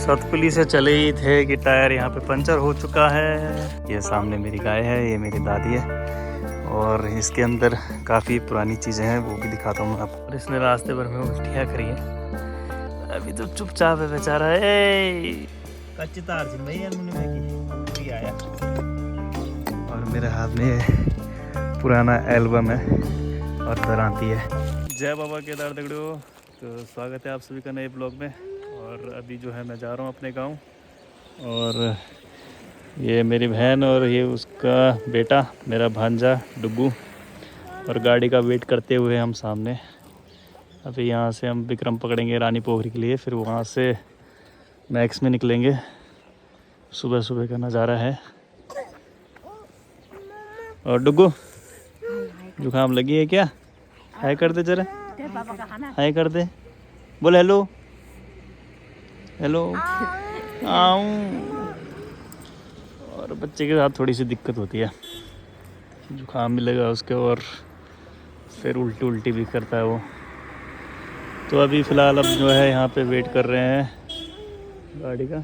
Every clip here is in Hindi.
सतपुली से चले ही थे कि टायर यहाँ पे पंचर हो चुका है। ये सामने मेरी गाय है, ये मेरी दादी है और इसके अंदर काफ़ी पुरानी चीज़ें हैं, वो भी दिखाता हूँ मैं आपको। और इसने रास्ते भर में उल्टियाँ करी है, अभी तो चुपचाप है बेचारा। कच्ची तार से भैया की आया। और मेरे हाथ में पुराना एल्बम है और दरांती है। जय बाबा केदार दगड़ियों, तो स्वागत है आप सभी का नए ब्लॉग में। और अभी जो है मैं जा रहा हूँ अपने गांव, और ये मेरी बहन और ये उसका बेटा मेरा भांजा डुग्गू, और गाड़ी का वेट करते हुए हम सामने। अभी यहाँ से हम विक्रम पकड़ेंगे रानी पोखरी के लिए, फिर वहाँ से मैक्स में निकलेंगे। सुबह सुबह का नज़ारा है। और डुग्गू जुकाम लगी है क्या? हाय कर दे जरा, हाय कर दे, बोल हेलो हेलो। आऊं। और बच्चे के साथ थोड़ी सी दिक्कत होती है, जुकाम भी लगा उसके और फिर उल्टी उल्टी भी करता है वो। तो अभी फ़िलहाल अब जो है यहाँ पे वेट कर रहे हैं गाड़ी का।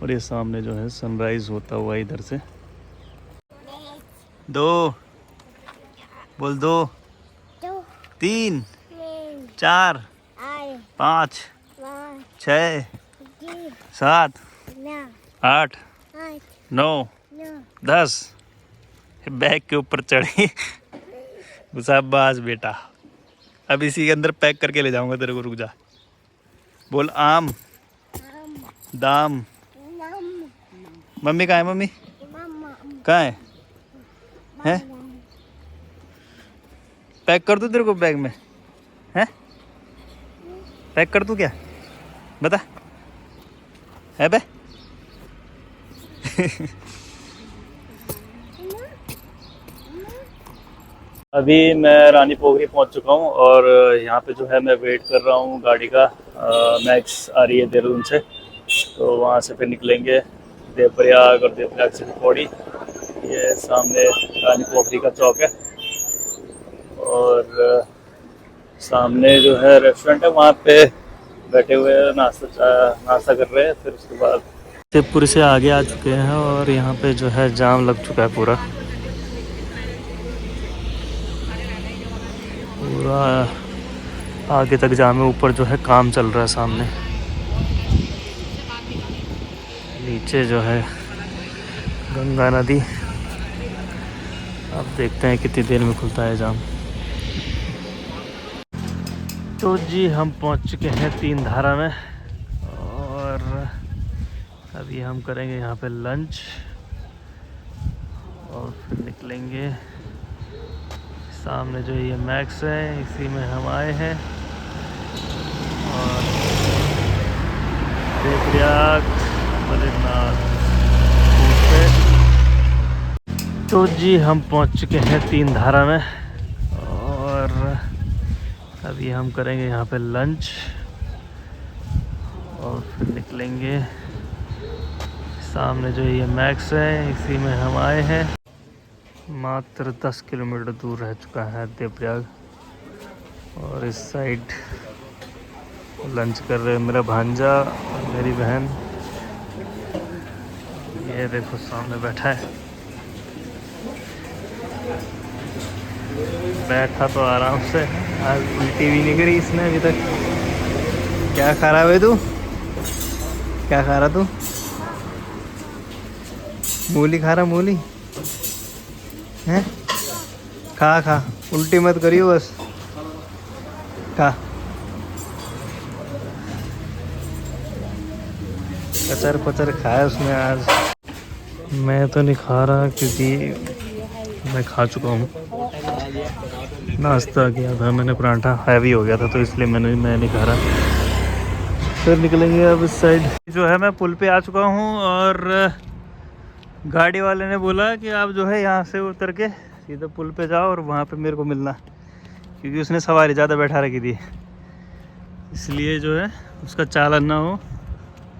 और ये सामने जो है सनराइज़ होता हुआ इधर से। दो बोल, दो, तीन, चार, पाँच, छः, सात, आठ, 9, 10। बैग के ऊपर चढ़ी। शाबाश बेटा, अब इसी के अंदर पैक करके ले जाऊंगा तेरे को, रुक जा। बोल आम, दाम। मम्मी कहाँ है? मम्मी कहाँ है? हैं? पैक कर दूँ तेरे को बैग में? हैं? पैक कर दूँ क्या? बता है बे? अभी मैं रानी पोखरी पहुंच चुका हूं और यहाँ पे जो है मैं वेट कर रहा हूँ गाड़ी का। मैक्स आ रही है देहरादून से, तो वहाँ से फिर निकलेंगे देवप्रयाग, और देवप्रयाग से पौड़ी। ये सामने रानी पोखरी का चौक है और सामने जो है रेस्टोरेंट है, वहाँ पे बैठे हुए नाश्ता कर रहे हैं। फिर उसके बाद शिवपुरी से आगे आ चुके हैं और यहाँ पे जो है जाम लग चुका है पूरा आगे तक जाम है। ऊपर जो है काम चल रहा है सामने, नीचे जो है गंगा नदी। अब देखते हैं कितनी देर में खुलता है जाम। तो जी हम पहुंच चुके हैं तीन धारा में और अभी हम करेंगे यहाँ पे लंच और फिर निकलेंगे। सामने जो ये मैक्स है, इसी में हम आए हैं और देवप्रयाग बद्रीनाथ। तो जी हम पहुंच चुके हैं तीन धारा में और अभी हम करेंगे यहाँ पे लंच और फिर निकलेंगे। सामने जो ये मैक्स है, इसी में हम आए हैं। मात्र 10 किलोमीटर दूर रह चुका है देवप्रयाग। और इस साइड लंच कर रहे हैं मेरा भांजा और मेरी बहन। ये देखो सामने बैठा है, बैठा तो आराम से। आज उल्टी भी नहीं करी इसने अभी तक। क्या खा रहा है तू? क्या खा रहा तू? मूली खा रहा? मूली हैं? खा खा, उल्टी मत करियो बस, खा। कचर पचर खाया उसने आज। मैं तो नहीं खा रहा क्योंकि मैं खा चुका हूँ। नाश्ता किया था मैंने, पराठा हैवी हो गया था तो इसलिए मैं नहीं खा रहा। फिर निकलेंगे अब इस साइड। जो है मैं पुल पे आ चुका हूँ और गाड़ी वाले ने बोला कि आप जो है यहाँ से उतर के सीधा पुल पे जाओ और वहाँ पे मेरे को मिलना, क्योंकि उसने सवारी ज़्यादा बैठा रखी थी, इसलिए जो है उसका चालान ना हो।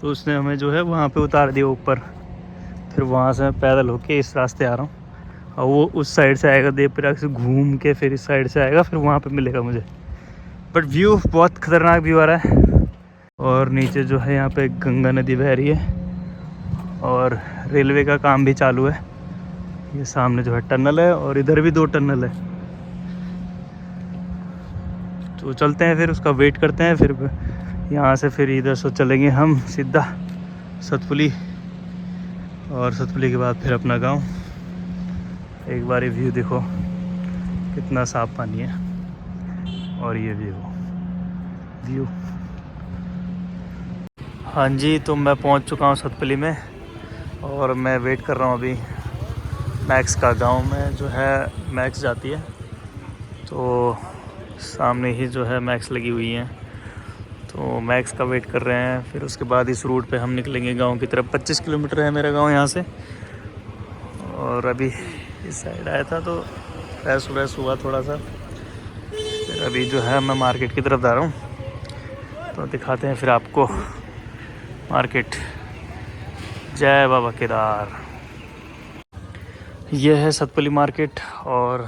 तो उसने हमें जो है वहाँ पे उतार दिया ऊपर। फिर वहाँ से मैं पैदल होके इस रास्ते आ रहा हूँ और वो उस साइड से आएगा, देवप्रयाग से घूम के फिर इस साइड से आएगा, फिर वहाँ पे मिलेगा मुझे। बट व्यू बहुत ख़तरनाक व्यू आ रहा है। और नीचे जो है यहाँ पे गंगा नदी बह रही है और रेलवे का काम भी चालू है। ये सामने जो है टनल है और इधर भी 2 टनल है। तो चलते हैं, फिर उसका वेट करते हैं। फिर यहाँ से फिर इधर से चलेंगे हम सीधा सतपुली, और सतपुली के बाद फिर अपना गांव। एक बार ये व्यू देखो, कितना साफ पानी है। और ये व्यू। हाँ जी, तो मैं पहुँच चुका हूँ सतपुली में और मैं वेट कर रहा हूँ अभी मैक्स का। गांव में जो है मैक्स जाती है, तो सामने ही जो है मैक्स लगी हुई है, तो मैक्स का वेट कर रहे हैं। फिर उसके बाद इस रूट पे हम निकलेंगे गांव की तरफ। 25 किलोमीटर है मेरा गांव यहाँ से। और अभी इस साइड आया था तो फ्रेश व्रेश हुआ थोड़ा सा। फिर अभी जो है मैं मार्केट की तरफ जा रहा हूँ, तो दिखाते हैं फिर आपको मार्केट। जय बाबा केदार। ये है सतपुली मार्केट। और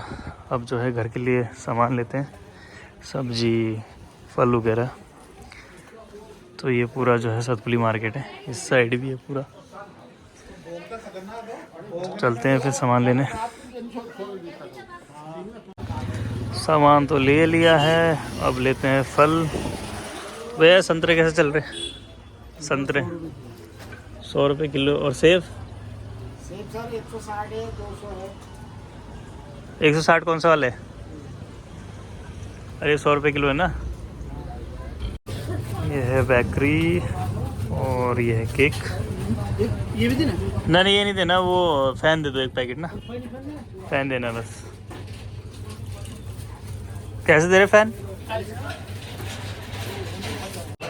अब जो है घर के लिए सामान लेते हैं, सब्जी फल वगैरह। तो ये पूरा जो है सतपुली मार्केट है, इस साइड भी है पूरा। तो चलते हैं फिर सामान लेने। सामान तो ले लिया है, अब लेते हैं फल। भैया संतरे कैसे चल रहे हैं? संतरे 100 रुपये किलो। और सेब? सेब सर 160 है, 200 है। 160 कौन सा वाला है? अरे 100 रुपये किलो है ना। ये है बेकरी और ये है केक। ये भी देना? नहीं ये नहीं देना, वो फ़ैन दे दो 1 पैकेट ना। फ़ैन देना बस। कैसे दे रहे फ़ैन?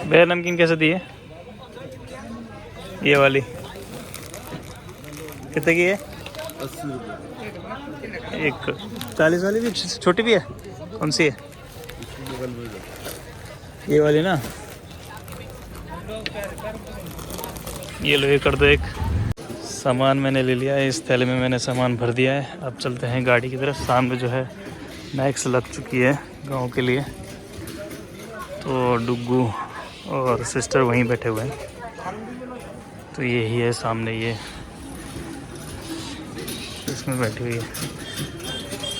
भैया नमकीन कैसे दी है? ये वाली कितने की है? 80 रुपये। एक 40 वाली भी छोटी भी है? कौन सी है? ये वाली ना। ये लो, ये कर दो एक। सामान मैंने ले लिया है, इस थैले में मैंने सामान भर दिया है। अब चलते हैं गाड़ी की तरफ। सामने जो है मैक्स लग चुकी है गांव के लिए। तो डुग्गू और सिस्टर वहीं बैठे हुए हैं। तो यही है सामने, ये इसमें बैठी हुई है।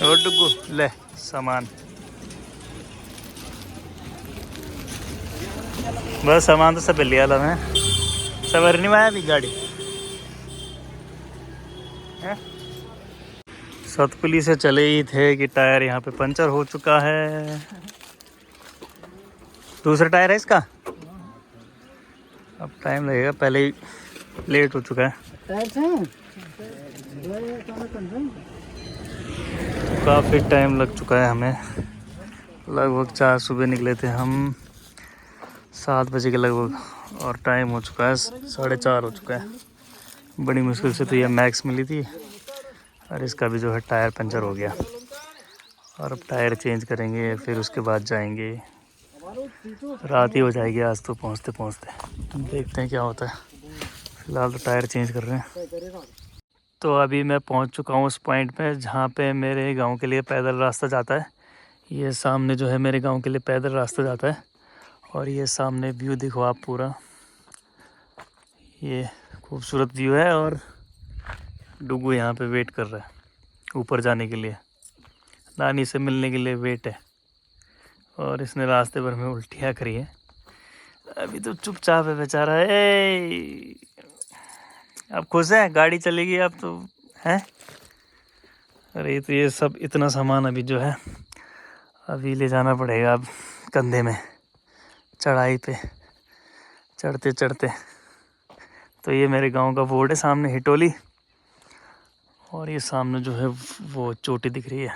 और डुग्गू ले सामान। बस सामान तो सब लिया था मैं। सवार नहीं आया अभी गाड़ी है? सतपुली से चले ही थे कि टायर यहाँ पे पंचर हो चुका है। दूसरा टायर है इसका। अब टाइम लगेगा, पहले ही लेट हो चुका है। काफ़ी टाइम लग चुका है हमें। लगभग 4 सुबह निकले थे हम, 7 बजे के लगभग, और टाइम हो चुका है 4:30 हो चुका है। बड़ी मुश्किल से तो ये मैक्स मिली थी, और इसका भी जो है टायर पंचर हो गया। और अब टायर चेंज करेंगे, फिर उसके बाद जाएंगे। रात ही हो जाएगी आज तो पहुंचते पहुंचते। देखते हैं क्या होता है। फिलहाल तो टायर चेंज कर रहे हैं। तो अभी मैं पहुंच चुका हूं उस पॉइंट पे जहां पे मेरे गांव के लिए पैदल रास्ता जाता है। ये सामने जो है मेरे गांव के लिए पैदल रास्ता जाता है। और ये सामने व्यू देखो आप पूरा, ये खूबसूरत व्यू है। और डुगू यहाँ पे वेट कर रहा है ऊपर जाने के लिए, नानी से मिलने के लिए वेट है। और इसने रास्ते भर में उल्टियाँ करी है। अभी तो चुपचाप है बेचारा। अब खुश है, गाड़ी चलेगी अब तो है। अरे तो ये सब इतना सामान अभी जो है अभी ले जाना पड़ेगा अब कंधे में, चढ़ाई पे चढ़ते चढ़ते। तो ये मेरे गांव का बोर्ड है सामने, हिटोली। और ये सामने जो है वो चोटी दिख रही है,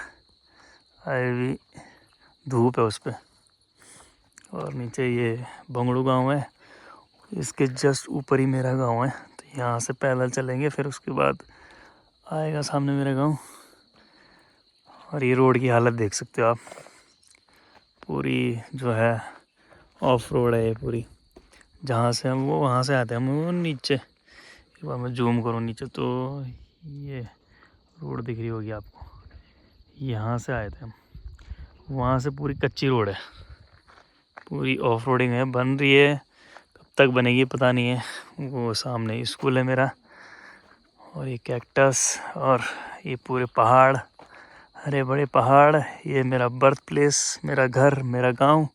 अभी धूप है उस पर। और नीचे ये बंगड़ू गांव है, इसके जस्ट ऊपर ही मेरा गांव है। तो यहाँ से पैदल चलेंगे, फिर उसके बाद आएगा सामने मेरा गांव। और ये रोड की हालत देख सकते हो आप, पूरी जो है ऑफ रोड है ये पूरी। जहाँ से हम वो वहाँ से आते हैं हम वो नीचे। एक बार मैं जूम करूँ नीचे तो ये रोड दिख रही होगी आपको। यहाँ से आए थे हम, वहाँ से पूरी कच्ची रोड है। पूरी ऑफ रोडिंग है, बन रही है, कब तक बनेगी पता नहीं है। वो सामने स्कूल है मेरा, और ये कैक्टस और ये पूरे पहाड़, हरे बड़े पहाड़। ये मेरा बर्थ प्लेस, मेरा घर, मेरा गांव।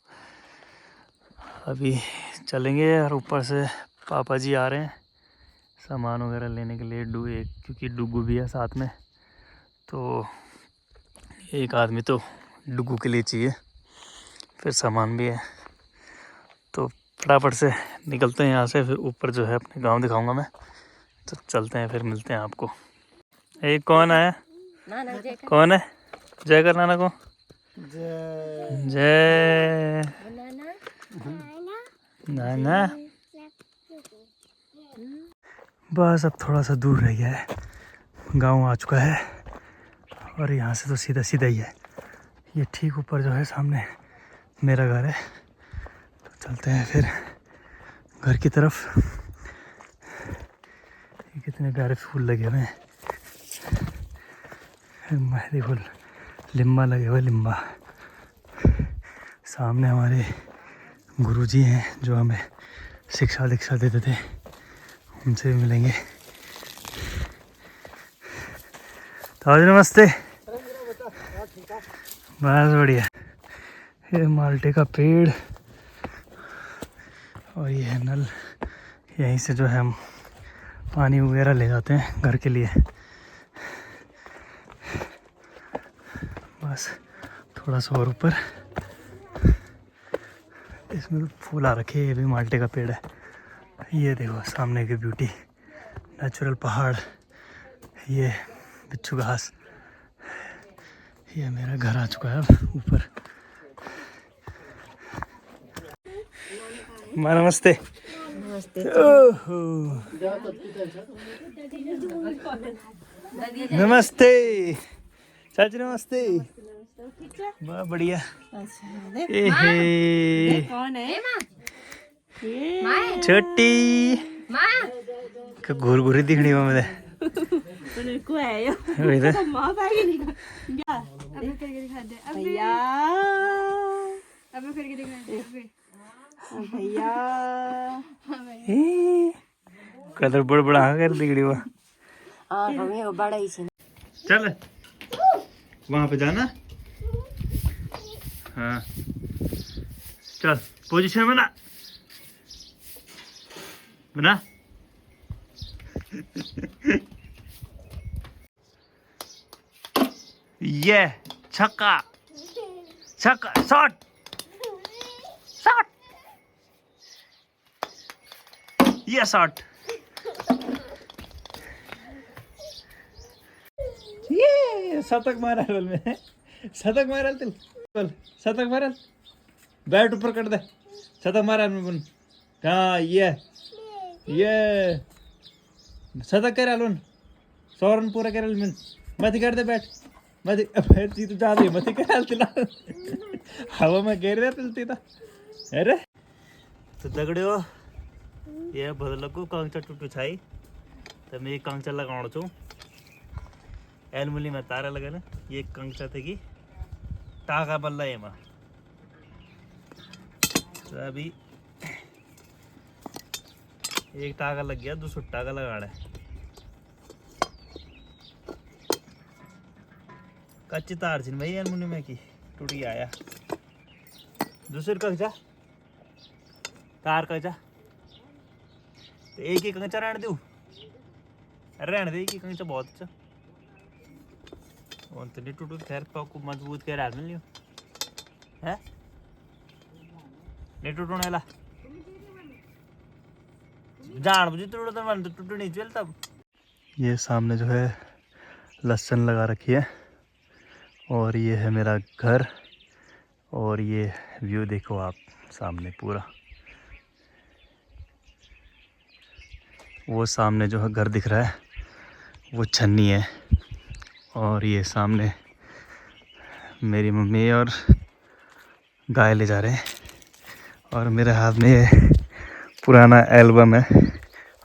अभी चलेंगे और ऊपर से पापा जी आ रहे हैं सामान वगैरह लेने के लिए, क्योंकि डुगू भी है साथ में, तो एक आदमी तो डुगू के लिए चाहिए, फिर सामान भी है। तो फटाफट से निकलते हैं यहाँ से, फिर ऊपर जो है अपने गांव दिखाऊंगा मैं। तो चलते हैं, फिर मिलते हैं आपको। ये कौन आया? कौन है? जय कर नाना को। जय नाना। बस अब थोड़ा सा दूर रह गया है, गांव आ चुका है, और यहाँ से तो सीधा सीधा ही है। ये ठीक ऊपर जो है सामने मेरा घर है। तो चलते हैं फिर घर की तरफ। ये कितने प्यारे फूल लगे हुए हैं, मेहंदी फूल, लिम्बा लगे हुए, लिम्बा। सामने हमारे गुरुजी हैं जो हमें शिक्षा दीक्षा देते थे, उनसे भी मिलेंगे। ताज नमस्ते। बस बढ़िया। ये माल्टे का पेड़, और ये है नल, यहीं से जो है हम पानी वगैरह ले जाते हैं घर के लिए। बस थोड़ा सा और ऊपर, इसमें तो फूल आ रखे हैं। ये भी माल्टे का पेड़ है। ये देखो सामने की ब्यूटी, नेचुरल पहाड़, ये बिच्छू घास। ये मेरा घर आ चुका है अब ऊपर। माँ नमस्ते। ओहो नमस्ते चाची, नमस्ते। बहुत बढ़िया। कौन है? छोटी घूर घूरी दिखनी वो मुझे। वही तो। भैया कलर बड़ बड़ा कर दिखड़ी वो। बड़ा ही चल वहां पे जाना। हाँ चल पोजीशन बना बना। ये छक्का छक्का, शॉट शॉट, ये शॉट, ये शतक मारा बल में, शतक मारा तिल बल, शतक मारा, बैट ऊपर कर दे, शतक मारा में बन। हाँ ये शतक कर आलोन, 100 रन पूरा कर में मत कर दे बैट मत। ती तो ज्यादा ही मत कर तिला, हवा में गिर रहा तिलती था। अरे तो दगड़े हो ये बदल को कांचा टूटू छाई, तो मैं कांचा लगाउँ छु। एलमुली में तारा लगा ना, ये कंचा थे कि टाका बल्ला है माँ। तो अभी एक टाका लग गया, दूसरा टाका लगाना है। कच्ची तार थी भाई एलमुनियम में की, टूट गया आया। दूसरे कंचा तार कंचा, तो एक ही कंचा रहने दूँ? रहने दे, एक ही कंचा बहुत अच्छा। और तो नहीं टूटू, खैर को मजबूत कर रहा है नहीं टूटने ला जान बुझी टूटो तो मन तो टूटू नहीं चल तब। ये सामने जो है लहसुन लगा रखी है, और ये है मेरा घर, और ये व्यू देखो आप सामने पूरा। वो सामने जो है घर दिख रहा है वो छन्नी है, और ये सामने मेरी मम्मी और गाय ले जा रहे हैं, और मेरे हाथ में ये पुराना एल्बम है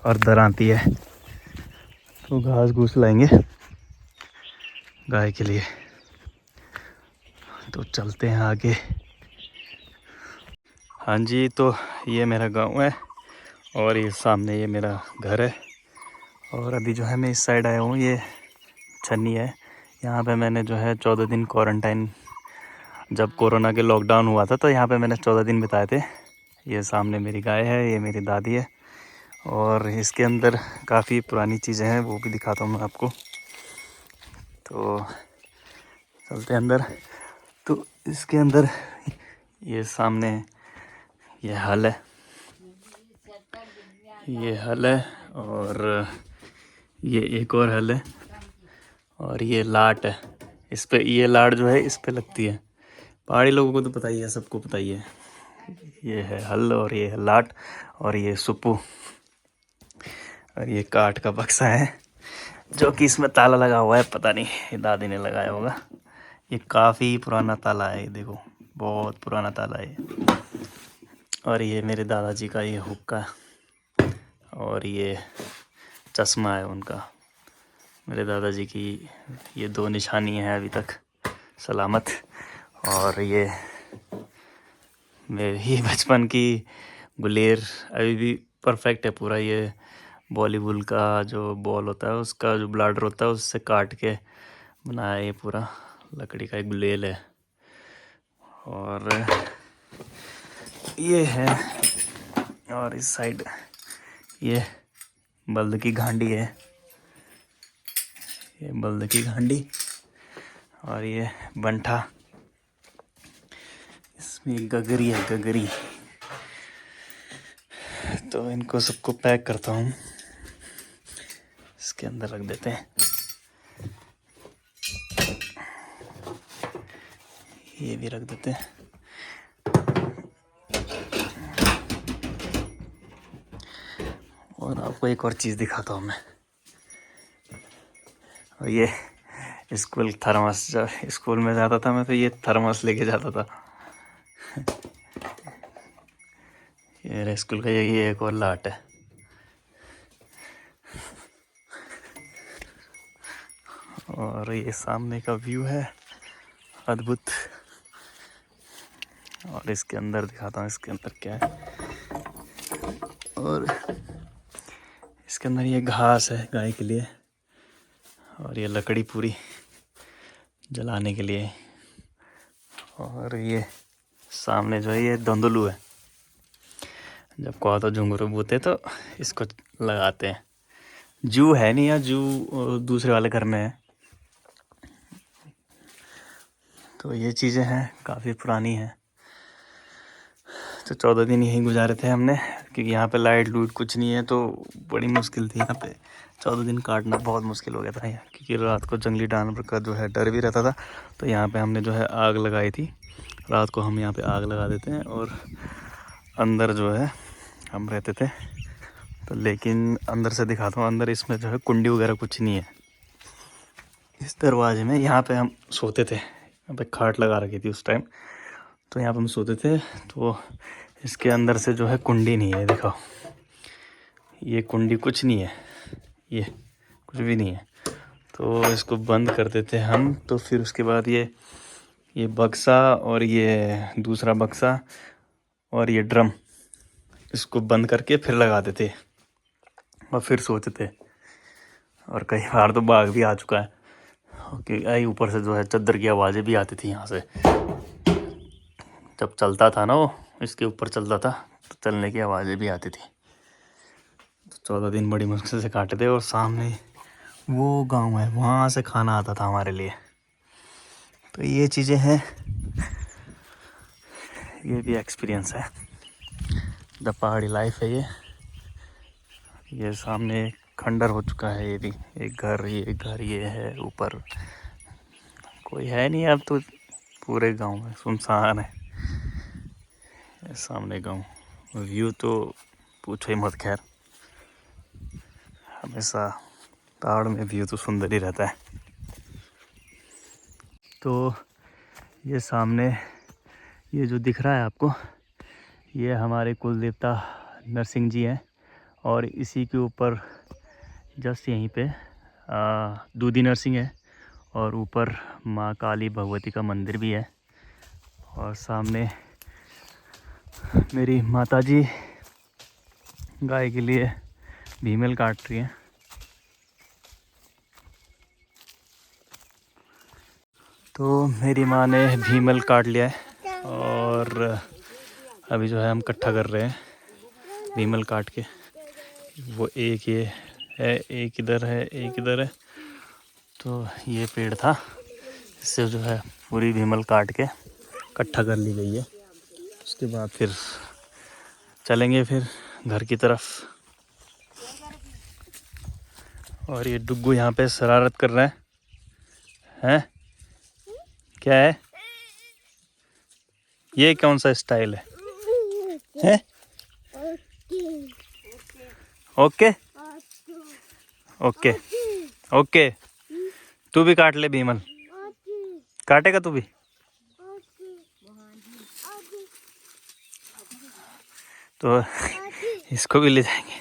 और दरांती है। तो घास घूस लाएंगे गाय के लिए। तो चलते हैं आगे। हाँ जी, तो ये मेरा गांव है और ये सामने ये मेरा घर है। और अभी जो है मैं इस साइड आया हूँ, ये छन्नी है। यहाँ पे मैंने जो है 14 दिन क्वारंटाइन, जब कोरोना के लॉकडाउन हुआ था तो यहाँ पे मैंने 14 दिन बिताए थे। ये सामने मेरी गाय है, ये मेरी दादी है और इसके अंदर काफ़ी पुरानी चीज़ें हैं, वो भी दिखाता हूँ मैं आपको। तो चलते हैं अंदर। तो इसके अंदर ये सामने ये हल है, ये हल है और ये एक और हल है और ये लाट है। इस पे ये लाट जो है इस पे लगती है। पहाड़ी लोगों को तो पता ही है, सबको पता ही है। ये है हल और ये है लाट और ये सुप्पू और ये काठ का बक्सा है जो कि इसमें ताला लगा हुआ है। पता नहीं, ये दादी ने लगाया होगा। ये काफ़ी पुराना ताला है, ये देखो बहुत पुराना ताला है। और ये मेरे दादाजी का ये हुक्का और ये चश्मा है उनका। मेरे दादाजी की ये 2 निशानी हैं अभी तक सलामत। और ये मेरी बचपन की गुलेर अभी भी परफेक्ट है पूरा। ये बॉलीवुड का जो बॉल होता है उसका जो ब्लाडर होता है उससे काट के बनाया ये पूरा लकड़ी का एक गुलेल है। और ये है, और इस साइड ये बल्द की घांडी है, ये बल्द की घांडी और ये बंठा। इसमें गगरी है, गगरी। तो इनको सबको पैक करता हूँ, इसके अंदर रख देते हैं। ये भी रख देते हैं। और आपको एक और चीज़ दिखाता हूँ मैं। और ये स्कूल थर्मस, जब स्कूल में जाता था मैं तो ये थर्मस लेके जाता था। ये स्कूल का ये एक और लाट है। और ये सामने का व्यू है अद्भुत। और इसके अंदर दिखाता हूँ, इसके अंदर क्या है। और इसके अंदर ये घास है गाय के लिए और ये लकड़ी पूरी जलाने के लिए। और ये सामने जो है ये धुंधलू है। जब कहो तो झुंगरू बूते तो इसको लगाते हैं। जू है नहीं, या जू दूसरे वाले घर में है। तो ये चीज़ें हैं, काफ़ी पुरानी हैं। तो 14 दिन यहीं गुजारे थे हमने, क्योंकि यहाँ पे लाइट लूट कुछ नहीं है तो बड़ी मुश्किल थी यहाँ पे। 14 दिन काटना बहुत मुश्किल हो गया था यहाँ, क्योंकि रात को जंगली जानवर का जो है डर भी रहता था। तो यहाँ पे हमने जो है आग लगाई थी। रात को हम यहाँ पे आग लगा देते हैं और अंदर जो है हम रहते थे। तो लेकिन अंदर से दिखाता हूँ, अंदर इसमें जो है कुंडी वगैरह कुछ नहीं है। इस दरवाजे में यहाँ पे हम सोते थे, यहाँ पे खाट लगा रखी थी उस टाइम, तो यहाँ पे हम सोते थे। तो इसके अंदर से जो है कुंडी नहीं है, दिखाओ ये कुंडी कुछ नहीं है, ये कुछ भी नहीं है। तो इसको बंद कर देते हम। तो फिर उसके बाद ये बक्सा और ये दूसरा बक्सा और ये ड्रम, इसको बंद करके फिर लगा देते और फिर सोते थे। और कई बार तो बाघ भी आ चुका है, कि आई ऊपर से जो है चद्दर की आवाज़ें भी आती थी यहाँ से। जब चलता था ना वो, इसके ऊपर चलता था तो चलने की आवाज़ें भी आती थी। तो 14 दिन बड़ी मुश्किल से काटे थे। और सामने वो गांव है, वहाँ से खाना आता था हमारे लिए। तो ये चीज़ें हैं, ये भी एक्सपीरियंस है। द पहाड़ी लाइफ है ये सामने खंडर हो चुका है। ये भी एक घर, ये है ऊपर, कोई है नहीं अब तो। पूरे गांव में सुनसान है। ये सामने गांव, व्यू तो पूछो ही मत। खैर, हमेशा पहाड़ में व्यू तो सुंदर ही रहता है। तो ये सामने ये जो दिख रहा है आपको, ये हमारे कुल देवता नरसिंह जी हैं। और इसी के ऊपर जस्ट यहीं पे दूधी नरसिंह है और ऊपर माँ काली भगवती का मंदिर भी है। और सामने मेरी माताजी गाय के लिए भीमल काट रही है। तो मेरी माँ ने भीमल काट लिया है और अभी जो है हम इकट्ठा कर रहे हैं भीमल काट के। वो एक ये है, एक इधर है, एक इधर है। तो ये पेड़ था, इससे जो है पूरी भीमल काट के इकट्ठा कर ली गई है। उसके बाद फिर चलेंगे फिर घर की तरफ। और ये डुग्गू यहाँ पे शरारत कर रहा है। हैं? क्या है ये? कौन सा स्टाइल है? हैं? Okay okay okay. तू भी काट ले भीमल। काटेगा तू भी? तो इसको भी ले जाएंगे।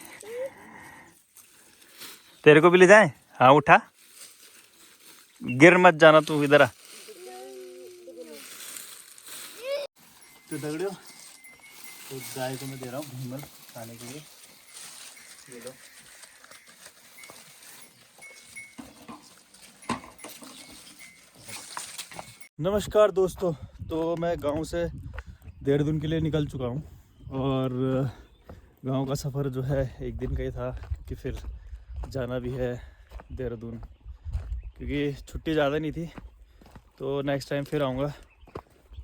तेरे को भी ले जाएं? हाँ उठा, गिर मत जाना तू, इधर आ। तो दगड़ियो, तो गाय को मैं दे रहा हूँ भीमल खाने के लिए। ये लो। नमस्कार दोस्तों, तो मैं गांव से देहरादून के लिए निकल चुका हूँ और गांव का सफ़र जो है एक दिन का ही था, क्योंकि फिर जाना भी है देहरादून, क्योंकि छुट्टी ज़्यादा नहीं थी। तो नेक्स्ट टाइम फिर आऊँगा।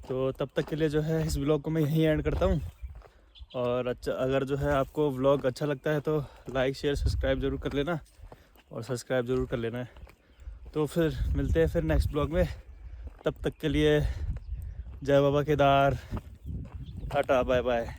तो तब तक के लिए जो है इस व्लॉग को मैं यहीं एंड करता हूँ। और अच्छा, अगर जो है आपको व्लॉग अच्छा लगता है तो लाइक शेयर सब्सक्राइब ज़रूर कर लेना, और सब्सक्राइब ज़रूर कर लेना है। तो फिर मिलते हैं फिर नेक्स्ट व्लॉग में। तब तक के लिए जय बाबा केदार, टाटा बाय बाय।